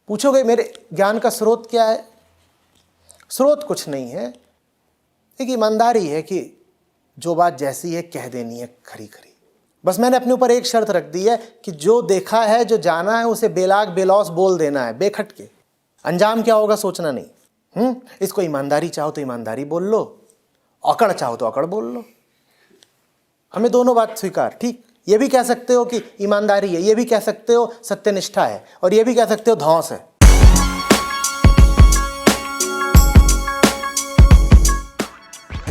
पूछोगे मेरे ज्ञान का स्रोत क्या है? स्रोत कुछ नहीं है, एक ईमानदारी है कि जो बात जैसी है कह देनी है खरी खरी। बस मैंने अपने ऊपर एक शर्त रख दी है कि जो देखा है, जो जाना है, उसे बेलाग बेलौस बोल देना है, बेखटके। अंजाम क्या होगा सोचना नहीं। इसको ईमानदारी चाहो तो ईमानदारी बोल लो, अकड़ चाहो तो अकड़ बोल लो। हमें दोनों बात स्वीकार। ठीक, ये भी कह सकते हो कि ईमानदारी है, ये भी कह सकते हो सत्यनिष्ठा है, और ये भी कह सकते हो धौंस है।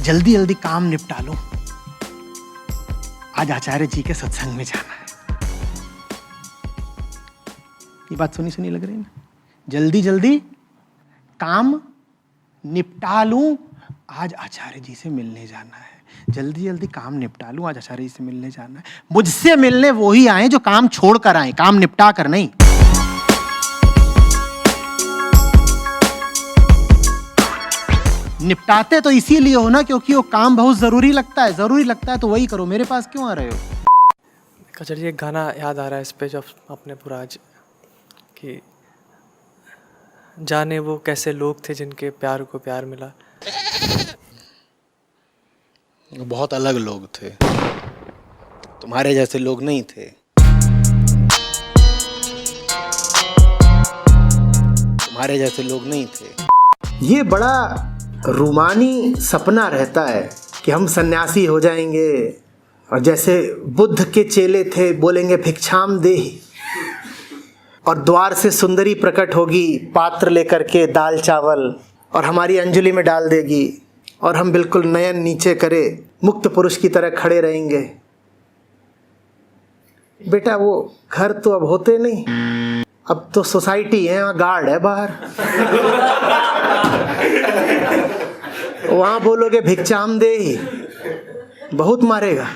जल्दी जल्दी काम निपटा लो, आज आचार्य जी के सत्संग में जाना है। ये बात सुनी सुनी लग रही है ना? जल्दी जल्दी काम निपटा लूं, आज आचार्य जी से मिलने जाना है। जल्दी जल्दी काम निपटा लूं, आज आचार्य जी से मिलने जाना है। मुझसे मिलने वो ही आए जो काम छोड़ कर आए, काम निपटा कर नहीं। निपटाते तो इसीलिए हो ना क्योंकि वो काम बहुत जरूरी लगता है। जरूरी लगता है तो वही करो, मेरे पास क्यों आ रहे हो? आचार्य जी, एक गाना याद आ रहा है इस पे, जब अपने पूरा आज कि जाने वो कैसे लोग थे जिनके प्यार को प्यार मिला। बहुत अलग लोग थे, तुम्हारे जैसे लोग नहीं थे। तुम्हारे जैसे लोग नहीं थे। ये बड़ा रूमानी सपना रहता है कि हम सन्यासी हो जाएंगे और जैसे बुद्ध के चेले थे बोलेंगे भिक्षाम देहि, और द्वार से सुंदरी प्रकट होगी पात्र लेकर के दाल चावल, और हमारी अंजलि में डाल देगी, और हम बिल्कुल नयन नीचे करे मुक्त पुरुष की तरह खड़े रहेंगे। बेटा वो घर तो अब होते नहीं, अब तो सोसाइटी है, वहाँ गार्ड है बाहर। वहां बोलोगे भिक्षाम देहि, बहुत मारेगा।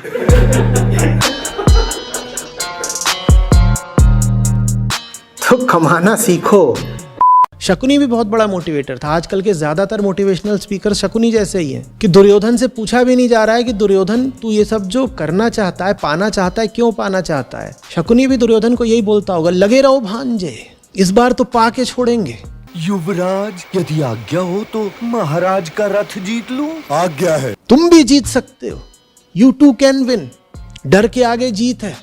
तो कमाना सीखो। शकुनी भी बहुत बड़ा मोटिवेटर था। आजकल के ज्यादातर मोटिवेशनल स्पीकर शकुनी जैसे ही हैं कि दुर्योधन से पूछा भी नहीं जा रहा है कि दुर्योधन तू ये सब जो करना चाहता है, पाना चाहता है, क्यों पाना चाहता है। शकुनी भी दुर्योधन को यही बोलता होगा, लगे रहो भांजे, इस बार तो पाके छोड़ेंगे। युवराज, यदि आज्ञा हो तो महाराज का रथ जीत लूं। आज्ञा है। तुम भी जीत सकते हो, यू टू कैन विन। डर के आगे जीत है।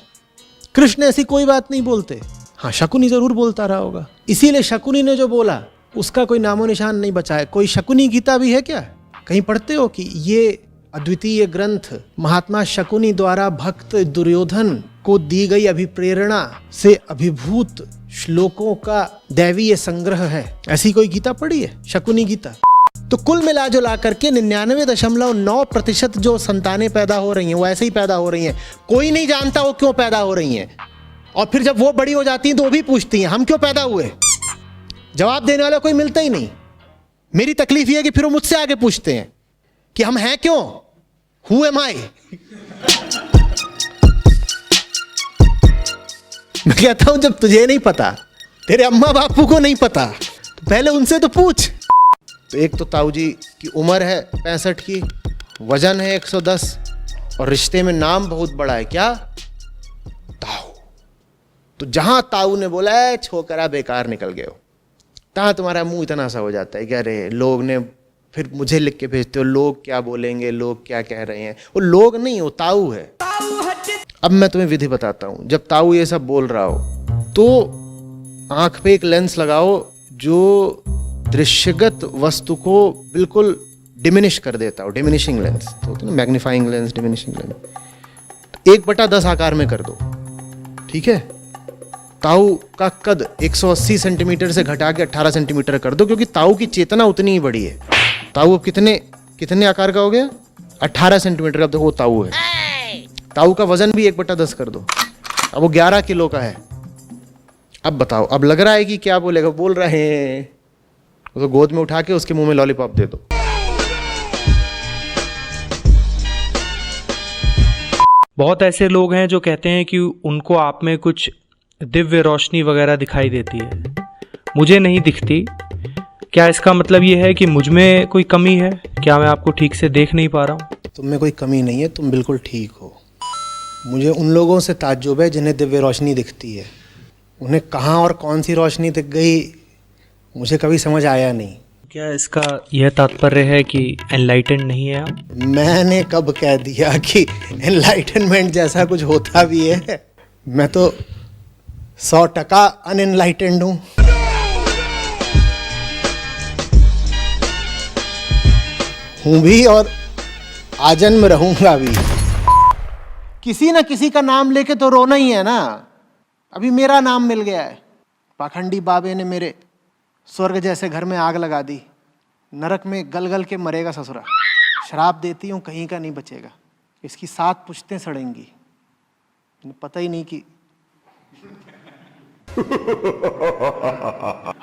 कृष्ण ऐसी कोई बात नहीं बोलते। हाँ, शकुनी जरूर बोलता रहा होगा। इसीलिए शकुनी ने जो बोला उसका कोई नामो निशान नहीं बचा है। कोई शकुनी गीता भी है क्या? कहीं पढ़ते हो कि ये अद्वितीय ग्रंथ महात्मा शकुनी द्वारा भक्त दुर्योधन को दी गई अभिप्रेरणा से अभिभूत श्लोकों का दैवीय संग्रह है? ऐसी कोई गीता पढ़ी है? शकुनी गीता। तो कुल मिला जो ला करके 99.9% जो संतानें पैदा हो रही हैं वो ऐसे ही पैदा हो रही हैं। कोई नहीं जानता वो क्यों पैदा हो रही हैं, और फिर जब वो बड़ी हो जाती हैं तो वो भी पूछती हैं हम क्यों पैदा हुए। जवाब देने वाला कोई मिलता ही नहीं। मेरी तकलीफ ये है कि फिर वो मुझसे आगे पूछते हैं कि हम हैं क्यों, हु एम आई। मैं कहता हूं जब तुझे नहीं पता, तेरे अम्मा बापू को नहीं पता, तो पहले उनसे तो पूछ। तो एक तो ताऊ जी की उम्र है 65 की, वजन है 110, और रिश्ते में नाम बहुत बड़ा है। क्या? ताऊ। तो जहां ताऊ ने बोला है छोकरा बेकार निकल गए हो, तहां तुम्हारा मुंह इतना सा हो जाता है कि अरे लोग ने, फिर मुझे लिख के भेजते हो लोग क्या बोलेंगे, लोग क्या कह रहे हैं। वो लोग नहीं, वो ताऊ है। अब मैं तुम्हें विधि बताता हूं। जब ताऊ ये सब बोल रहा हो तो आंख पे एक लेंस लगाओ जो दृश्यगत वस्तु को बिल्कुल डिमिनिश कर देता हो। डिमिनिशिंग लेंस तो होता है ना, मैग्नीफाइंग लेंस, डिमिनिशिंग लेंस। 1/10 आकार में कर दो, ठीक है। ताऊ का कद 180 सेंटीमीटर से घटा के 18 सेंटीमीटर कर दो, क्योंकि ताऊ की चेतना उतनी ही बड़ी है। ताऊ अब कितने आकार का हो गया? 18 सेंटीमीटर। अब देखो वो ताऊ है। ताऊ का वजन भी 1/10 कर दो, अब वो 11 किलो का है। अब बताओ, अब लग रहा है कि क्या बोलेगा? बोल रहे हैं तो गोद में उठा के उसके मुंह में लॉलीपॉप दे दो। बहुत ऐसे लोग हैं जो कहते हैं कि उनको आप में कुछ दिव्य रोशनी वगैरह दिखाई देती है, मुझे नहीं दिखती। क्या इसका मतलब ये है कि मुझ में कोई कमी है? क्या मैं आपको ठीक से देख नहीं पा रहा हूँ? तुम में कोई कमी नहीं है, तुम बिल्कुल ठीक हो। मुझे उन लोगों से ताज्जुब है जिन्हें दिव्य रोशनी दिखती है। उन्हें कहाँ और कौन सी रोशनी दिख गई मुझे कभी समझ आया नहीं। क्या इसका यह तात्पर्य है कि एनलाइटेंड नहीं है आप? मैंने कब कह दिया कि एनलाइटनमेंट जैसा कुछ होता भी है? मैं तो 100% अनएनलाइटेंड हूँ। हूँ भी और आजन्म रहूंगा भी। किसी न किसी का नाम लेके तो रोना ही है ना। अभी मेरा नाम मिल गया है। पाखंडी बाबे ने मेरे स्वर्ग जैसे घर में आग लगा दी। नरक में गल गल के मरेगा ससुरा। शराब देती हूँ कहीं का नहीं बचेगा। इसकी 7 पुश्तें सड़ेंगी। पता ही नहीं कि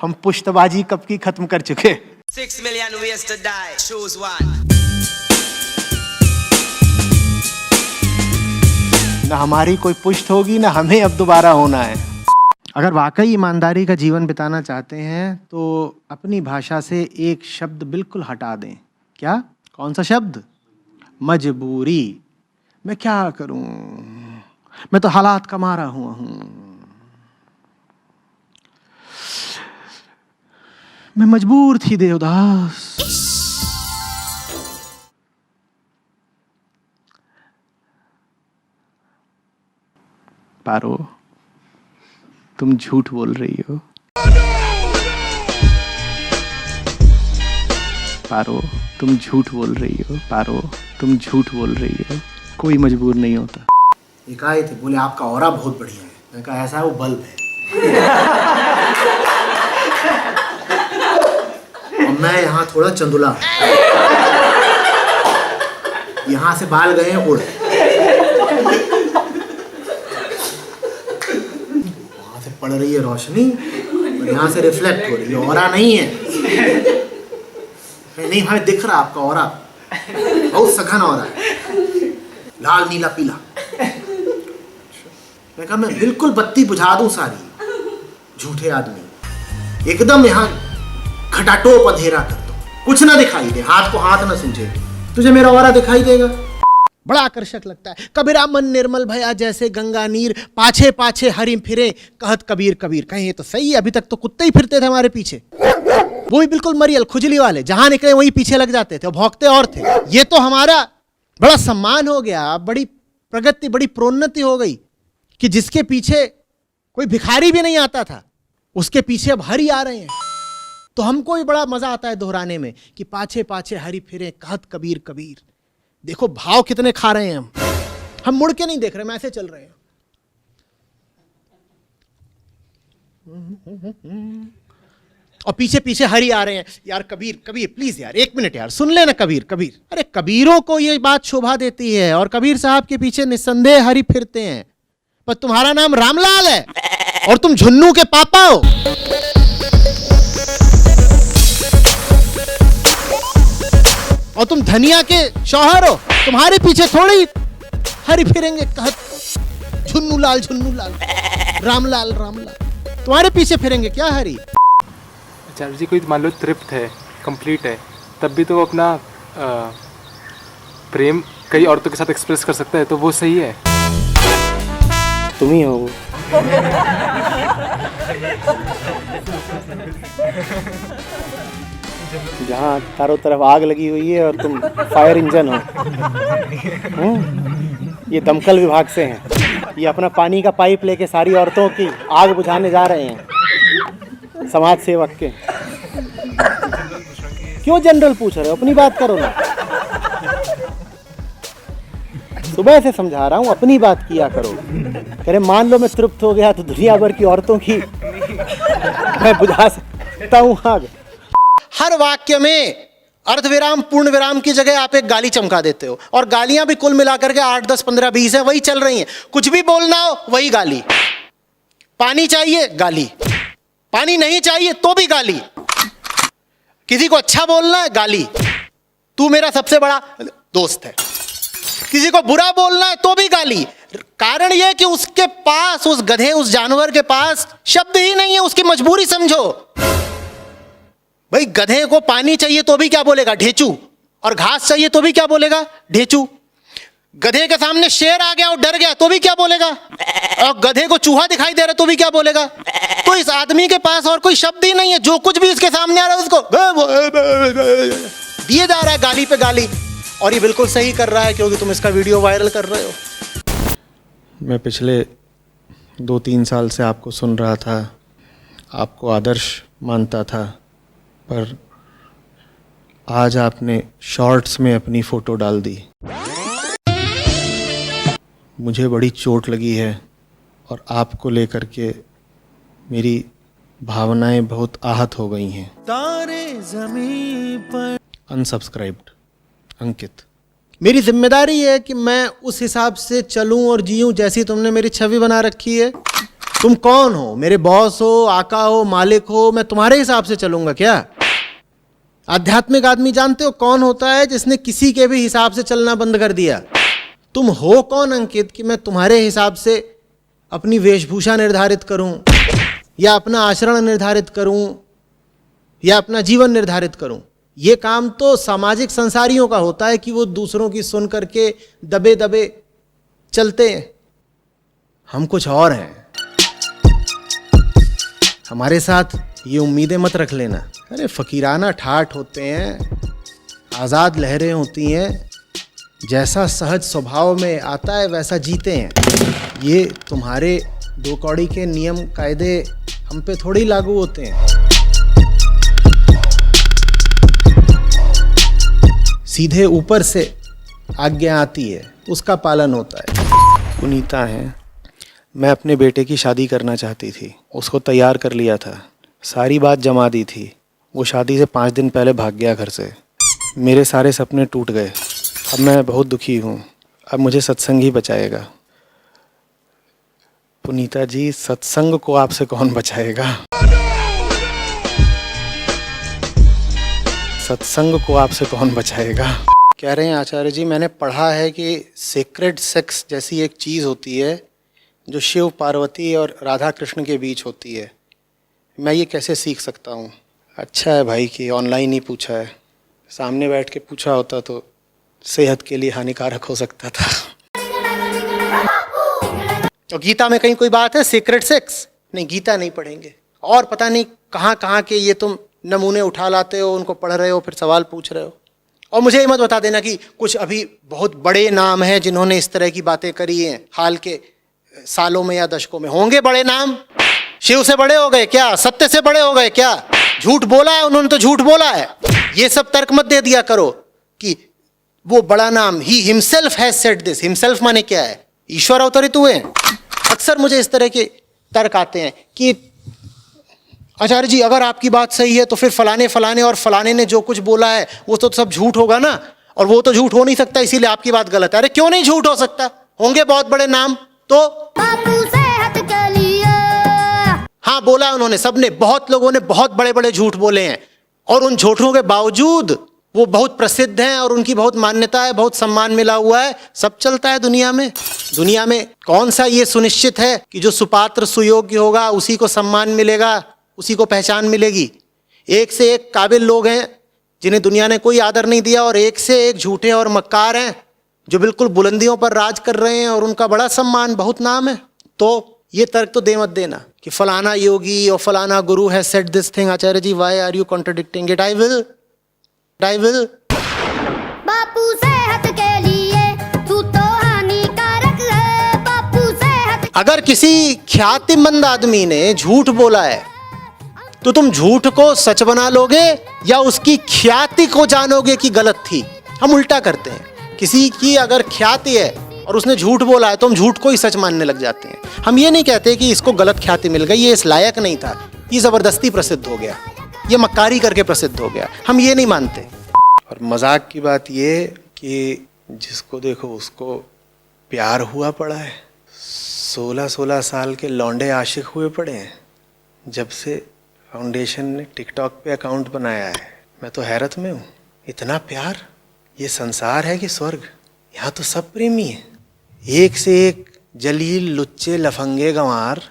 हम पुश्तबाजी कब की खत्म कर चुके। 6 million ways to die. Choose one. न हमारी कोई पुष्ट होगी, न हमें अब दोबारा होना है। अगर वाकई ईमानदारी का जीवन बिताना चाहते हैं तो अपनी भाषा से एक शब्द बिल्कुल हटा दें। क्या? कौन सा शब्द? मजबूरी। मैं क्या करूं, मैं तो हालात का मारा हुआ हूं। मैं मजबूर थी देवदास। पारो, तुम झूठ बोल रही हो। पारो, तुम झूठ बोल रही हो। पारो, तुम झूठ बोल रही हो। कोई मजबूर नहीं होता। एक आए थे, बोले आपका ऑरा बहुत बढ़िया है। मैंने कहा ऐसा है, वो बल्ब है। और मैं यहाँ थोड़ा चंदुला, यहाँ से बाल गए हैं उड़, वहां से पड़ रही है रोशनी और यहाँ से रिफ्लेक्ट हो रही है। ऑरा नहीं है। नहीं भाई, दिख रहा आपका ऑरा, बहुत सघन ऑरा है, लाल नीला पीला। मैं कहा मैं बिल्कुल बत्ती बुझा दूं सारी। झूठे आदमी, एकदम यहाँ खटाटोप अंधेरा कर दो, कुछ ना दिखाई दे, हाथ को हाथ ना सूझे, तुझे मेरा ऑरा दिखाई देगा। बड़ा आकर्षक लगता है। कबीरा मन निर्मल भया जैसे गंगा नीर, पाछे पाछे हरि फिरे कहत कबीर कबीर। कहें ये तो सही है, अभी तक तो कुत्ते ही फिरते थे हमारे पीछे, वो भी बिल्कुल मरियल खुजली वाले, जहां निकले वहीं पीछे लग जाते थे, भौंकते और थे। ये तो हमारा बड़ा सम्मान हो गया, बड़ी प्रगति, बड़ी प्रोन्नति हो गई कि जिसके पीछे कोई भिखारी भी नहीं आता था, उसके पीछे अब हरि आ रहे हैं। तो हमको भी बड़ा मजा आता है दोहराने में कि पाछे पाछे हरि फिरे कहत कबीर कबीर। देखो भाव कितने खा रहे हैं हम मुड़ के नहीं देख रहे, हम ऐसे चल रहे हैं। और पीछे पीछे हरि आ रहे हैं। यार कबीर कबीर प्लीज यार, 1 मिनट यार, सुन लेना कबीर कबीर। अरे कबीरों को ये बात शोभा देती है और कबीर साहब के पीछे निस्संदेह हरि फिरते हैं, पर तुम्हारा नाम रामलाल है और तुम झुन्नू के पापा हो। और तुम धनिया के शौहर हो, तुम्हारे पीछे थोड़ी हरि फिरेंगे कहत झुन्नू लाल रामलाल रामलाल। तुम्हारे पीछे फिरेंगे क्या हरि? आचार्य जी कोई मान लो तृप्त है, कंप्लीट है, तब भी तो वो अपना प्रेम कई औरतों के साथ एक्सप्रेस कर सकता है, तो वो सही है। तुम ही हो। जहाँ चारों तरफ आग लगी हुई है और तुम फायर इंजन हो। ये दमकल विभाग से हैं। ये अपना पानी का पाइप लेके सारी औरतों की आग बुझाने जा रहे हैं, समाज सेवक के। क्यों जनरल पूछ रहे हो? अपनी बात करो ना। सुबह से समझा रहा हूँ, अपनी बात किया करो। कह रहे मान लो मैं तृप्त हो गया तो दुनिया भर की औरतों की मैं बुझा सकता हूँ आग। हर वाक्य में अर्धविराम पूर्ण विराम की जगह आप एक गाली चमका देते हो, और गालियां भी कुल मिलाकर के 8, 10, 15, 20 है, वही चल रही हैं। कुछ भी बोलना हो वही गाली। पानी चाहिए गाली, पानी नहीं चाहिए तो भी गाली। किसी को अच्छा बोलना है गाली, तू मेरा सबसे बड़ा दोस्त है। किसी को बुरा बोलना है तो भी गाली। कारण यह कि उसके पास, उस गधे, उस जानवर के पास शब्द ही नहीं है, उसकी मजबूरी समझो। भाई गधे को पानी चाहिए तो भी क्या बोलेगा? ढेचू। और घास चाहिए तो भी क्या बोलेगा? ढेचू। गधे के सामने शेर आ गया और डर गया तो भी क्या बोलेगा, और गधे को चूहा दिखाई दे रहा तो भी क्या बोलेगा। तो इस आदमी के पास और कोई शब्द ही नहीं है, जो कुछ भी इसके सामने आ रहा है उसको दिए जा रहा है, गाली पे गाली। और ये बिल्कुल सही कर रहा है क्योंकि तुम इसका वीडियो वायरल कर रहे हो। मैं पिछले 2-3 साल से आपको सुन रहा था, आपको आदर्श मानता था, पर आज आपने शॉर्ट्स में अपनी फ़ोटो डाल दी। मुझे बड़ी चोट लगी है और आपको लेकर के मेरी भावनाएं बहुत आहत हो गई हैं। तारे ज़मीन पर अनसब्सक्राइब्ड अंकित। मेरी जिम्मेदारी है कि मैं उस हिसाब से चलूं और जीऊं जैसी तुमने मेरी छवि बना रखी है। तुम कौन हो, मेरे बॉस हो, आका हो, मालिक हो, मैं तुम्हारे हिसाब से चलूंगा क्या? आध्यात्मिक आदमी जानते हो कौन होता है जिसने किसी के भी हिसाब से चलना बंद कर दिया? तुम हो कौन अंकित कि मैं तुम्हारे हिसाब से अपनी वेशभूषा निर्धारित करूं या अपना आचरण निर्धारित करूं या अपना जीवन निर्धारित करूं? ये काम तो सामाजिक संसारियों का होता है कि वो दूसरों की सुन करके दबे दबे चलते हैं। हम कुछ और हैं। हमारे साथ ये उम्मीदें मत रख लेना। अरे फकीराना ठाठ होते हैं, आज़ाद लहरें होती हैं, जैसा सहज स्वभाव में आता है वैसा जीते हैं। ये तुम्हारे 2 कौड़ी के नियम कायदे हम पे थोड़ी लागू होते हैं। सीधे ऊपर से आज्ञा आती है, उसका पालन होता है। पुनीता है, मैं अपने बेटे की शादी करना चाहती थी, उसको तैयार कर लिया था, सारी बात जमा दी थी। वो शादी से 5 दिन पहले भाग गया घर से। मेरे सारे सपने टूट गए। अब मैं बहुत दुखी हूँ। अब मुझे सत्संग ही बचाएगा। पुनीता जी, सत्संग को आपसे कौन बचाएगा? सत्संग को आपसे कौन बचाएगा? कह रहे हैं आचार्य जी, मैंने पढ़ा है कि सेक्रेड सेक्स जैसी एक चीज़ होती है जो शिव पार्वती और राधा कृष्ण के बीच होती है। मैं ये कैसे सीख सकता हूँ? अच्छा है भाई कि ऑनलाइन ही पूछा है, सामने बैठ के पूछा होता तो सेहत के लिए हानिकारक हो सकता था। तो गीता में कहीं कोई बात है सीक्रेट सेक्स? नहीं, गीता नहीं पढ़ेंगे। और पता नहीं कहाँ कहाँ के ये तुम नमूने उठा लाते हो, उनको पढ़ रहे हो, फिर सवाल पूछ रहे हो। और मुझे ये मत बता देना कि कुछ अभी बहुत बड़े नाम हैं जिन्होंने इस तरह की बातें करी हैं हाल के सालों में या दशकों में। होंगे बड़े नाम? शिव से बड़े हो गए क्या? सत्य से बड़े हो गए क्या? झूठ बोला है उन्होंने तो झूठ बोला है। ये सब तर्क मत दे दिया करो कि वो बड़ा नाम, he himself has said this. Himself माने क्या है? ईश्वर अवतरित हुए हैं। अक्सर मुझे इस तरह के तर्क आते हैं कि आचार्य जी अगर आपकी बात सही है तो फिर फलाने फलाने और फलाने ने जो कुछ बोला है वो तो सब झूठ होगा ना, और वो तो झूठ हो नहीं सकता इसीलिए आपकी बात गलत है। अरे क्यों नहीं झूठ हो सकता? होंगे बहुत बड़े नाम तो। हाँ बोला उन्होंने, सबने, बहुत लोगों ने बहुत बड़े बड़े झूठ बोले हैं, और उन झूठों के बावजूद वो बहुत प्रसिद्ध हैं और उनकी बहुत मान्यता है, बहुत सम्मान मिला हुआ है, सब चलता है दुनिया में। दुनिया में कौन सा ये सुनिश्चित है कि जो सुपात्र सुयोग्य होगा उसी को सम्मान मिलेगा, उसी को पहचान मिलेगी? एक से एक काबिल लोग हैं जिन्हें दुनिया ने कोई आदर नहीं दिया, और एक से एक झूठे और मक्कार हैं जो बिल्कुल बुलंदियों पर राज कर रहे हैं और उनका बड़ा सम्मान, बहुत नाम है। तो ये तर्क तो दे मत देना कि फलाना योगी और फलाना गुरु है said this thing. Acharya ji why are you contradicting it? I will बापू सेहत के लिए तू तो हानिकारक है। बापू सेहत। अगर किसी ख्यातिमंद आदमी ने झूठ बोला है तो तुम झूठ को सच बना लोगे या उसकी ख्याति को जानोगे कि गलत थी? हम उल्टा करते हैं। किसी की अगर ख्याति है और उसने झूठ बोला है तो हम झूठ को ही सच मानने लग जाते हैं। हम ये नहीं कहते कि इसको गलत ख्याति मिल गई, ये इस लायक नहीं था, ये ज़बरदस्ती प्रसिद्ध हो गया, ये मक्कारी करके प्रसिद्ध हो गया, हम ये नहीं मानते। और मजाक की बात ये कि जिसको देखो उसको प्यार हुआ पड़ा है। 16-16 साल के लौंडे आशिक हुए पड़े हैं जब से फाउंडेशन ने टिकटॉक पे अकाउंट बनाया है। मैं तो हैरत में हूँ, इतना प्यार। ये संसार है कि स्वर्ग? यहाँ तो सब प्रेमी हैं, एक से एक जलील लुच्चे लफंगे गंवार,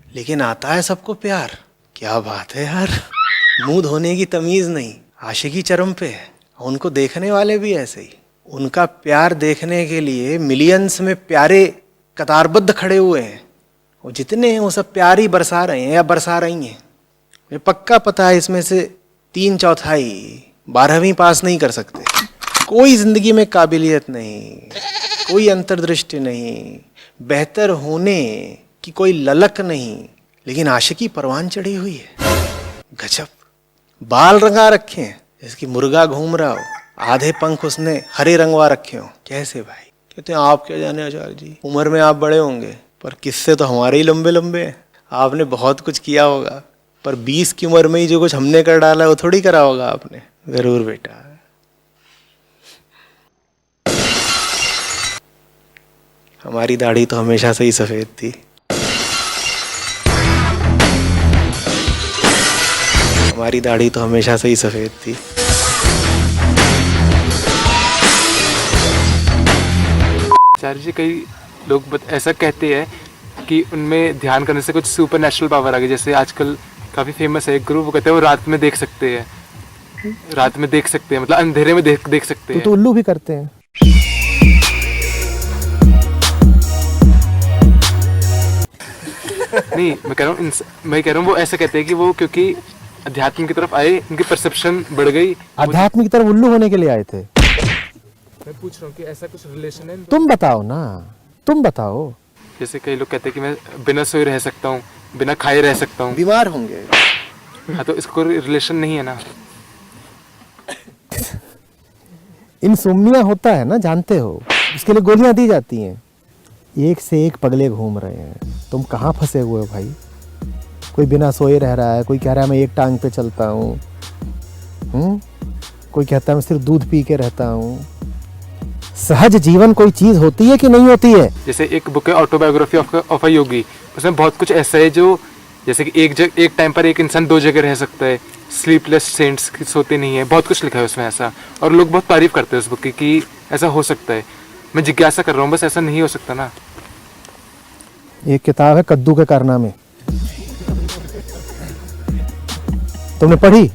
लेकिन आता है सबको प्यार। क्या बात है यार, मुंह धोने की तमीज़ नहीं, आशिकी चरम पे है। उनको देखने वाले भी ऐसे ही, उनका प्यार देखने के लिए मिलियंस में प्यारे कतारबद्ध खड़े हुए हैं, वो जितने हैं वो सब प्यार ही बरसा रहे हैं या बरसा रही हैं। मुझे पक्का पता है इसमें से 3/4 12वीं पास नहीं कर सकते। कोई जिंदगी में काबिलियत नहीं, कोई अंतर्दृष्टि नहीं, बेहतर होने की कोई ललक नहीं, लेकिन आशिकी परवान चढ़ी हुई है। गजब। बाल रंगा रखे हैं जैसे मुर्गा घूम रहा हो, आधे पंख उसने हरे रंगवा रखे हो। कैसे भाई? कहते हैं आप क्या जाने आचार्य जी, उम्र में आप बड़े होंगे पर किस्से तो हमारे ही लंबे लंबे हैं। आपने बहुत कुछ किया होगा पर 20 की उम्र में ही जो कुछ हमने कर डाला है वो थोड़ी करा होगा आपने। जरूर बेटा। हमारी दाढ़ी तो हमेशा से ही सफेद थी। हमारी दाढ़ी तो हमेशा से ही सफेद थी। आचार्य जी, कई लोग ऐसा कहते हैं कि उनमें ध्यान करने से कुछ सुपर नेचुरल पावर आ गई। जैसे आजकल काफ़ी फेमस है एक गुरु, वो कहते हैं वो रात में देख सकते हैं, रात में देख सकते हैं, मतलब अंधेरे में देख सकते हैं। तो उल्लू भी करते हैं। नहीं, मैं कह रहा हूँ वो ऐसा कहते हैं कि वो क्योंकि अध्यात्म की तरफ आए, उनकी परसेप्शन बढ़ गई। अध्यात्म की तरफ उल्लू होने के लिए आए थे। मैं पूछ रहा हूँ कि ऐसा कुछ रिलेशन है? तुम बताओ ना, तुम बताओ। जैसे कई लोग कहते हैं कि मैं बिना सोए रह सकता हूँ, बिना खाए रह सकता हूँ। बीमार होंगे। हाँ, तो इसको रिलेशन नहीं है ना? इंसोम्निया होता है ना, जानते हो, इसके लिए गोलियां दी जाती हैं। एक से एक पगले घूम रहे हैं, तुम कहाँ फंसे हुए हो भाई? कोई बिना सोए रह रहा है, कोई कह रहा है मैं एक टांग पे चलता हूँ, कोई कहता है मैं सिर्फ दूध पी के रहता हूँ। सहज जीवन कोई चीज होती है कि नहीं होती है? जैसे एक बुक है ऑटोबायोग्राफी ऑफ अ योगी, उसमें बहुत कुछ ऐसा है जो, जैसे कि एक टाइम पर एक इंसान 2 जगह रह सकता है, स्लीपलेस सेंट्स सोते नहीं है, बहुत कुछ लिखा है उसमें ऐसा, और लोग बहुत तारीफ करते हैं उस बुक की कि ऐसा हो सकता है। मैं जिज्ञासा कर रहा हूँ बस, ऐसा नहीं हो सकता ना? एक किताब है कद्दू के कारनामे, तुमने पढ़ी?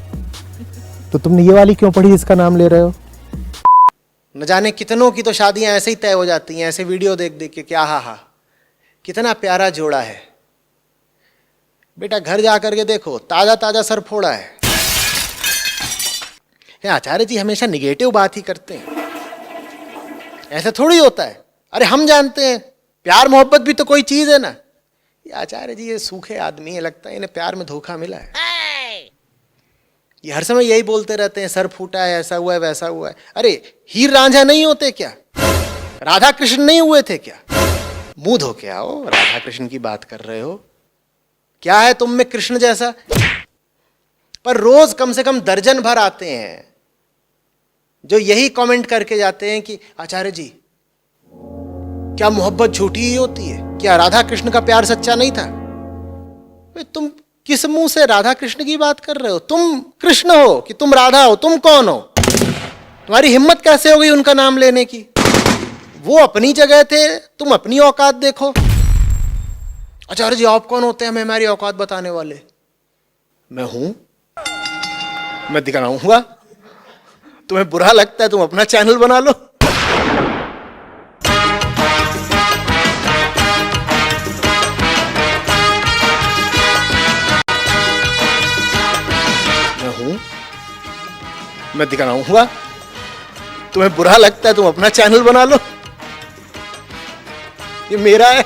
तो तुमने ये वाली क्यों पढ़ी, इसका नाम ले रहे हो? न जाने कितनों की तो शादियां ऐसे ही तय हो जाती हैं, ऐसे वीडियो देख देख के। क्या हा कितना प्यारा जोड़ा है। बेटा घर जा करके देखो, ताजा ताजा सर फोड़ा है। आचार्य जी हमेशा निगेटिव बात ही करते हैं, ऐसा थोड़ी होता है। अरे हम जानते हैं प्यार मोहब्बत भी तो कोई चीज है ना। ये आचार्य जी ये सूखे आदमी है, लगता है इन्हें प्यार में धोखा मिला है। ये हर समय यही बोलते रहते हैं, सर फूटा है, ऐसा हुआ है, वैसा हुआ है। अरे हीर रांझा नहीं होते क्या? राधा कृष्ण नहीं हुए थे क्या? मुंह धो के आओ, राधा कृष्ण की बात कर रहे हो। क्या है तुम में कृष्ण जैसा? पर रोज कम से कम दर्जन भर आते हैं जो यही कमेंट करके जाते हैं कि आचार्य जी क्या मोहब्बत झूठी ही होती है? क्या राधा कृष्ण का प्यार सच्चा नहीं था? तुम किस मुंह से राधा कृष्ण की बात कर रहे हो? तुम कृष्ण हो कि तुम राधा हो? तुम कौन हो? तुम्हारी हिम्मत कैसे हो गई उनका नाम लेने की? वो अपनी जगह थे, तुम अपनी औकात देखो। आचार्य जी आप कौन होते हैं हमें हमारी औकात बताने वाले? मैं हूं, मैं दिखाऊंगा। तुम्हें बुरा लगता है, तुम अपना चैनल बना लो। मैं हूं, मैं दिखाऊंगा। तुम्हें बुरा लगता है, तुम अपना चैनल बना लो। ये मेरा है।